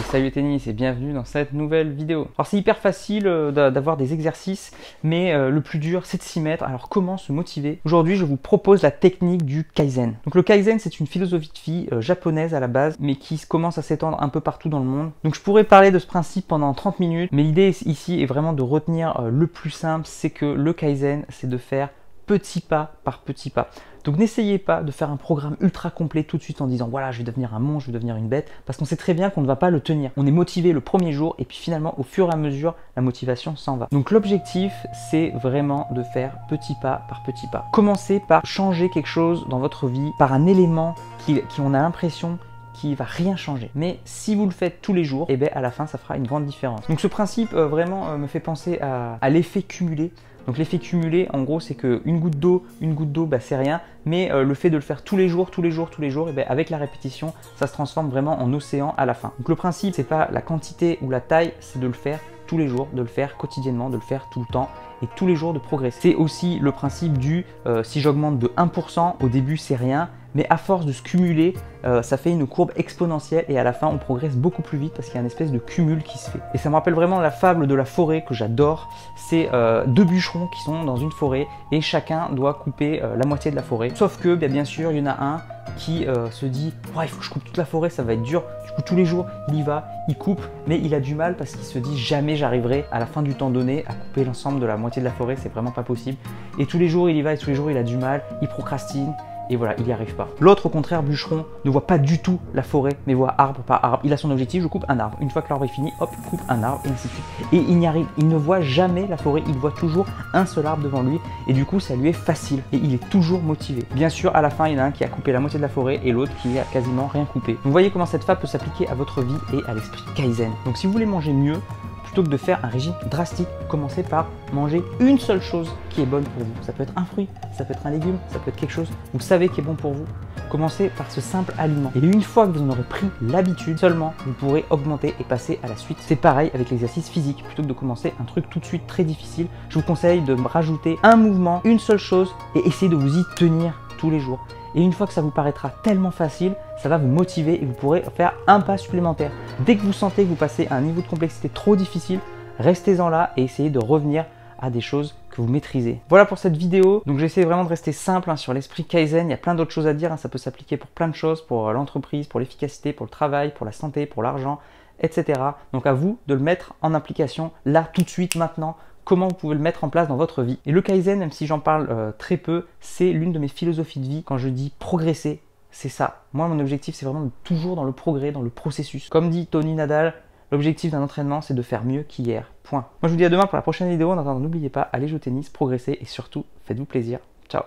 Salut tennis et bienvenue dans cette nouvelle vidéo. Alors c'est hyper facile d'avoir des exercices, mais le plus dur c'est de s'y mettre. Alors comment se motiver? Aujourd'hui je vous propose la technique du Kaizen. Donc le Kaizen c'est une philosophie de vie japonaise à la base, mais qui commence à s'étendre un peu partout dans le monde. Donc je pourrais parler de ce principe pendant 30 minutes, mais l'idée ici est vraiment de retenir le plus simple, c'est que le Kaizen c'est de faire petit pas par petit pas. Donc n'essayez pas de faire un programme ultra complet tout de suite en disant voilà je vais devenir un monstre, je vais devenir une bête, parce qu'on sait très bien qu'on ne va pas le tenir. On est motivé le premier jour et puis finalement au fur et à mesure la motivation s'en va. Donc l'objectif c'est vraiment de faire petit pas par petit pas. Commencez par changer quelque chose dans votre vie, par un élément qui on a l'impression qui va rien changer. Mais si vous le faites tous les jours, et bien à la fin ça fera une grande différence. Donc ce principe vraiment me fait penser à l'effet cumulé. Donc l'effet cumulé, en gros, c'est qu'une goutte d'eau, bah, c'est rien, mais le fait de le faire tous les jours, et bien, avec la répétition, ça se transforme vraiment en océan à la fin. Donc le principe, c'est pas la quantité ou la taille, c'est de le faire tous les jours, de le faire quotidiennement, de le faire tout le temps et tous les jours de progresser. C'est aussi le principe du si j'augmente de 1%, au début c'est rien, mais à force de se cumuler, ça fait une courbe exponentielle et à la fin on progresse beaucoup plus vite parce qu'il y a une espèce de cumul qui se fait. Et ça me rappelle vraiment la fable de la forêt que j'adore. C'est deux bûcherons qui sont dans une forêt et chacun doit couper la moitié de la forêt. Sauf que bien sûr il y en a un qui se dit oh, il faut que je coupe toute la forêt, ça va être dur. Du coup tous les jours il y va, il coupe, mais il a du mal parce qu'il se dit jamais j'arriverai à la fin du temps donné à couper l'ensemble de la moitié de la forêt, c'est vraiment pas possible. Et tous les jours il y va et tous les jours il a du mal, il procrastine. Et voilà, il n'y arrive pas. L'autre, au contraire, bûcheron, ne voit pas du tout la forêt, mais voit arbre par arbre. Il a son objectif, je coupe un arbre. Une fois que l'arbre est fini, hop, il coupe un arbre, et ainsi de suite. Et il n'y arrive, il ne voit jamais la forêt, il voit toujours un seul arbre devant lui. Et du coup, ça lui est facile. Et il est toujours motivé. Bien sûr, à la fin, il y en a un qui a coupé la moitié de la forêt et l'autre qui a quasiment rien coupé. Donc, vous voyez comment cette fable peut s'appliquer à votre vie et à l'esprit Kaizen. Donc, si vous voulez manger mieux, plutôt que de faire un régime drastique, commencez par manger une seule chose qui est bonne pour vous. Ça peut être un fruit, ça peut être un légume, ça peut être quelque chose, vous savez qui est bon pour vous. Commencez par ce simple aliment. Et une fois que vous en aurez pris l'habitude, seulement vous pourrez augmenter et passer à la suite. C'est pareil avec l'exercice physique. Plutôt que de commencer un truc tout de suite très difficile, je vous conseille de rajouter un mouvement, une seule chose et essayez de vous y tenir tous les jours. Et une fois que ça vous paraîtra tellement facile, ça va vous motiver et vous pourrez faire un pas supplémentaire. Dès que vous sentez que vous passez à un niveau de complexité trop difficile, restez-en là et essayez de revenir à des choses que vous maîtrisez. Voilà pour cette vidéo. Donc j'essaie vraiment de rester simple sur l'esprit Kaizen. Il y a plein d'autres choses à dire. Ça peut s'appliquer pour plein de choses, pour l'entreprise, pour l'efficacité, pour le travail, pour la santé, pour l'argent, etc. Donc à vous de le mettre en application là, tout de suite, maintenant. Comment vous pouvez le mettre en place dans votre vie. Et le Kaizen, même si j'en parle très peu, c'est l'une de mes philosophies de vie. Quand je dis progresser, c'est ça. Moi, mon objectif, c'est vraiment toujours dans le progrès, dans le processus. Comme dit Tony Nadal, l'objectif d'un entraînement, c'est de faire mieux qu'hier. Point. Moi, je vous dis à demain pour la prochaine vidéo. En attendant, n'oubliez pas, allez jouer au tennis, progressez et surtout, faites-vous plaisir. Ciao.